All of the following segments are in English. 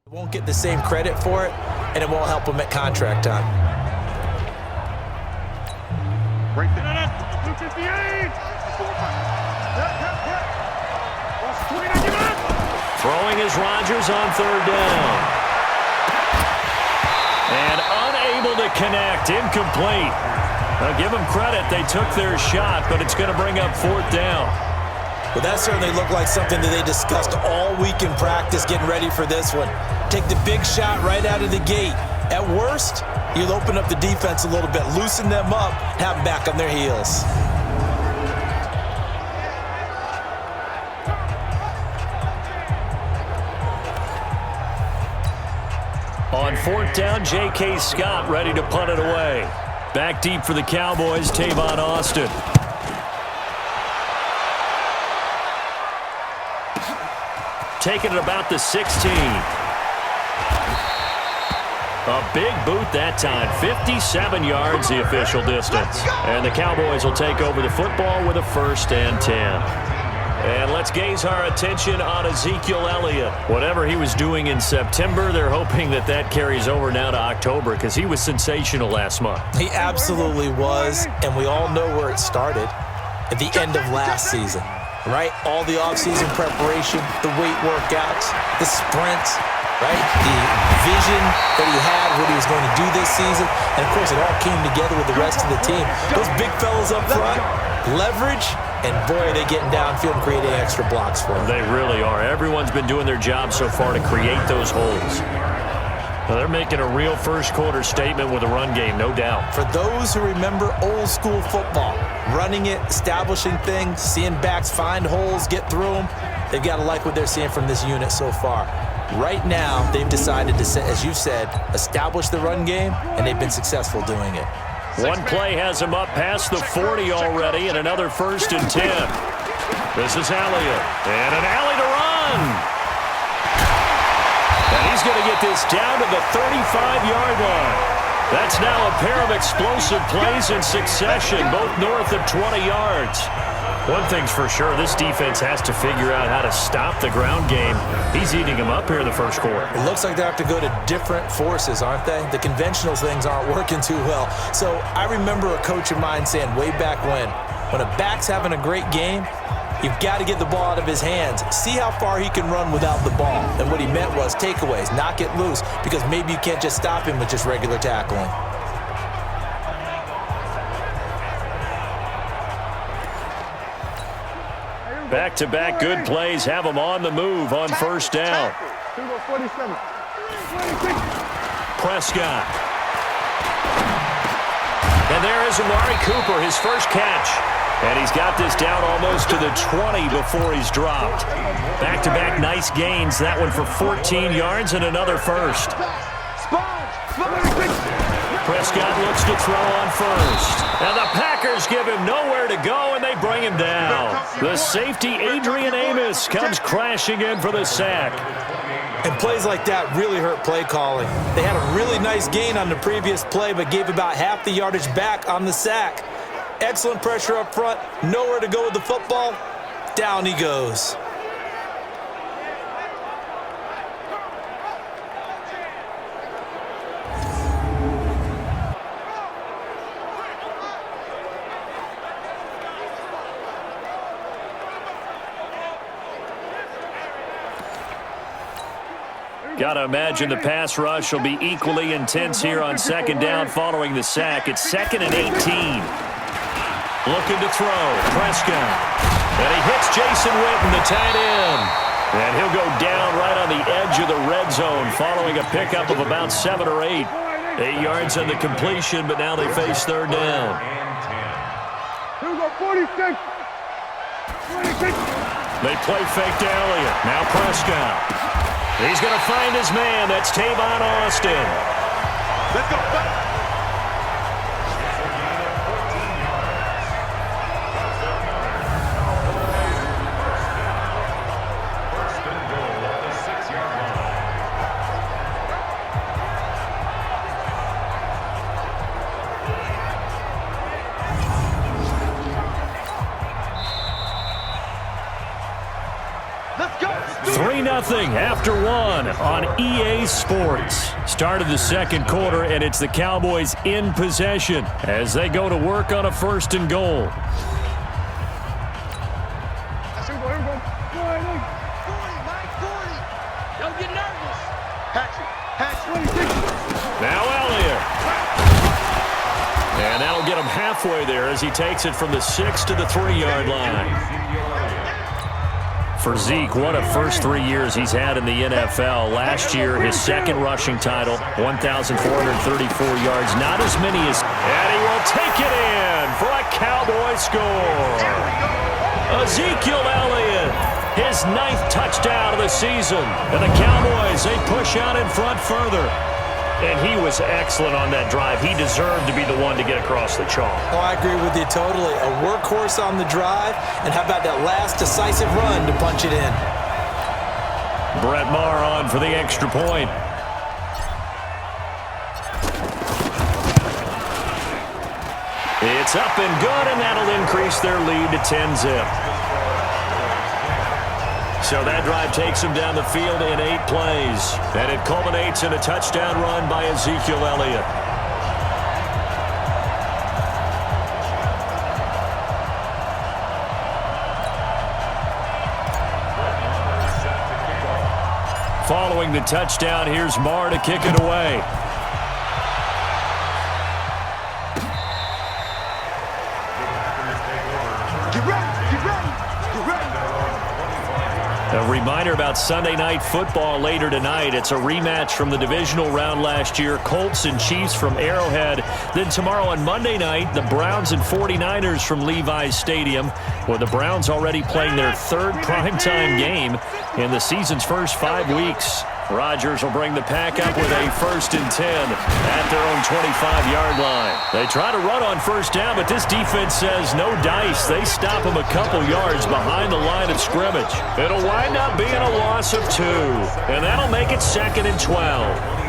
Won't get the same credit for it, and it won't help him at contract time. Right there. 258. Throwing is Rodgers on third down. And unable to connect. Incomplete. Now give them credit. They took their shot, but it's going to bring up fourth down. Well, that certainly looked like something that they discussed all week in practice getting ready for this one. Take the big shot right out of the gate. At worst, you'll open up the defense a little bit, loosen them up, have them back on their heels. On fourth down, J.K. Scott ready to punt it away. Back deep for the Cowboys, Tavon Austin. Taking it about the 16. A big boot that time. 57 yards the official distance. And the Cowboys will take over the football with a 1st and 10. And let's gaze our attention on Ezekiel Elliott. Whatever he was doing in September, they're hoping that that carries over now to October because he was sensational last month. He absolutely was, and we all know where it started at the end of last season, right? All the offseason preparation, the weight workouts, the sprints, right? The vision that he had, what he was going to do this season. And, of course, it all came together with the rest of the team. Those big fellas up front, leverage, and, boy, are they getting downfield and creating extra blocks for them. They really are. Everyone's been doing their job so far to create those holes. Now, they're making a real first-quarter statement with a run game, no doubt. For those who remember old-school football, running it, establishing things, seeing backs find holes, get through them, they've got to like what they're seeing from this unit so far. Right now, they've decided to, as you said, establish the run game, and they've been successful doing it. One play has him up past the 40 already, and another 1st and 10. This is Elliott, and an alley to run. And he's going to get this down to the 35-yard line. That's now a pair of explosive plays in succession, both north of 20 yards. One thing's for sure, this defense has to figure out how to stop the ground game. He's eating them up here in the first quarter. It looks like they have to go to different forces, aren't they? The conventional things aren't working too well. So I remember a coach of mine saying way back when a back's having a great game, you've got to get the ball out of his hands. See how far he can run without the ball. And what he meant was takeaways, knock it loose, because maybe you can't just stop him with just regular tackling. Back-to-back good plays have them on the move on first down. Prescott. And there is Amari Cooper, his first catch. And he's got this down almost to the 20 before he's dropped. Back-to-back nice gains. That one for 14 yards and another first. Prescott looks to throw on first. And the Packers give him nowhere to go, and they bring him down. The safety, Adrian Amos, comes crashing in for the sack. And plays like that really hurt play calling. They had a really nice gain on the previous play, but gave about half the yardage back on the sack. Excellent pressure up front, nowhere to go with the football. Down he goes. Got to imagine the pass rush will be equally intense here on second down following the sack. It's 2nd and 18. Looking to throw. Prescott. And he hits Jason Witten, the tight end. And he'll go down right on the edge of the red zone following a pickup of about 7 or 8. 8 yards on the completion, but now they face third down. Here we go, 46. They play fake to Elliott. Now Prescott. He's going to find his man. That's Tavon Austin. Let's go. 2-0 after one on EA Sports. Start of the second quarter, and it's the Cowboys in possession as they go to work on a 1st and goal. Don't get nervous. Now Elliott. And that'll get him halfway there as he takes it from the 6 to the 3-yard line. For Zeke, what a first 3 years he's had in the NFL. Last year, his second rushing title, 1,434 yards, not as many as... And he will take it in for a Cowboy score. Ezekiel Elliott, his 9th touchdown of the season. And the Cowboys, they push out in front further. And he was excellent on that drive. He deserved to be the one to get across the chalk. Oh, I agree with you totally. A workhorse on the drive, and how about that last decisive run to punch it in? Brett Maher on for the extra point. It's up and good, and that'll increase their lead to 10-zip. So that drive takes him down the field in 8 plays. And it culminates in a touchdown run by Ezekiel Elliott. Following the touchdown, here's Maher to kick it away. A reminder about Sunday Night Football later tonight. It's a rematch from the divisional round last year. Colts and Chiefs from Arrowhead. Then tomorrow on Monday night, the Browns and 49ers from Levi's Stadium, where the Browns already playing their 3rd primetime game in the season's first 5 weeks. Rodgers will bring the pack up with a 1st and 10 at their own 25-yard line. They try to run on 1st down, but this defense says no dice. They stop them a couple yards behind the line of scrimmage. It'll wind up being a loss of 2, and that'll make it 2nd and 12.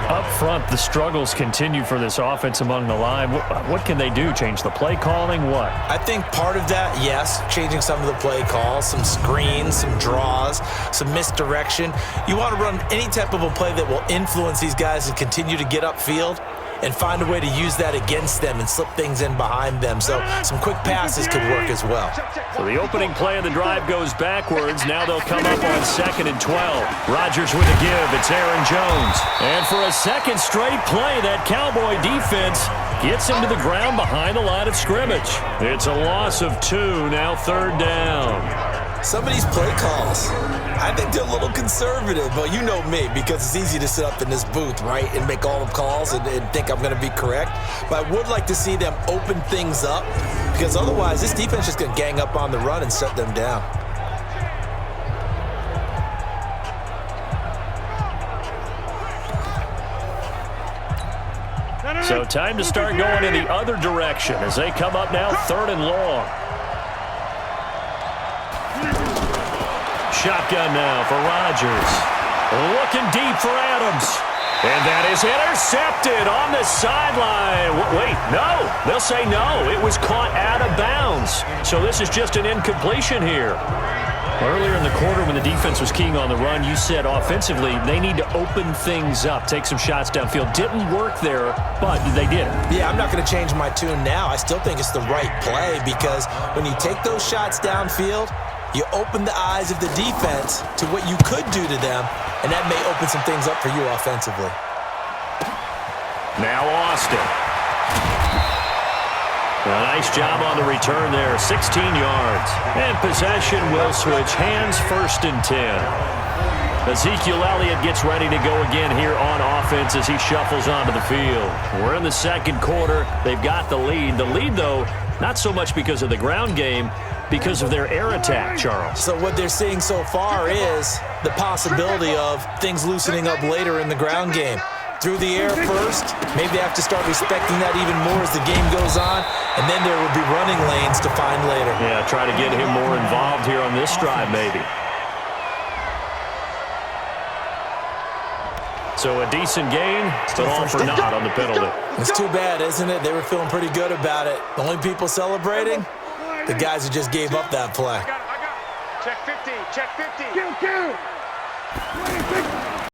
Up front, the struggles continue for this offense among the line. What can they do? Change the play calling? What? I think part of that, yes, changing some of the play calls, some screens, some draws, some misdirection. You want to run any type of a play that will influence these guys to continue to get upfield and find a way to use that against them and slip things in behind them. So some quick passes could work as well. So the opening play of the drive goes backwards. Now they'll come up on 2nd and 12. Rodgers with a give. It's Aaron Jones. And for a second straight play, that Cowboy defense gets him to the ground behind the line of scrimmage. It's a loss of 2, now 3rd down. Some of these play calls, I think they're a little conservative. But you know me, because it's easy to sit up in this booth, right, and make all the calls and think I'm going to be correct. But I would like to see them open things up, because otherwise this defense is going to gang up on the run and shut them down. So time to start going in the other direction as they come up now 3rd and long. Shotgun now for Rodgers. Looking deep for Adams. And that is intercepted on the sideline. Wait, no. They'll say no. It was caught out of bounds. So this is just an incompletion here. Earlier in the quarter when the defense was keying on the run, you said offensively they need to open things up, take some shots downfield. Didn't work there, but they did. Yeah, I'm not going to change my tune now. I still think it's the right play, because when you take those shots downfield, you open the eyes of the defense to what you could do to them, and that may open some things up for you offensively. Now Austin. A nice job on the return there, 16 yards. And possession will switch hands, 1st and 10. Ezekiel Elliott gets ready to go again here on offense as he shuffles onto the field. We're in the second quarter. They've got the lead. The lead, though, not so much because of the ground game, because of their air attack, Charles. So what they're seeing so far is the possibility of things loosening up later in the ground game. Through the air first, maybe they have to start respecting that even more as the game goes on, and then there will be running lanes to find later. Yeah, try to get him more involved here on this drive, maybe. So a decent gain, but all for naught on the penalty. It's too bad, isn't it? They were feeling pretty good about it. The only people celebrating, the guys who just gave up that play. I got it. Check 15. Check 15.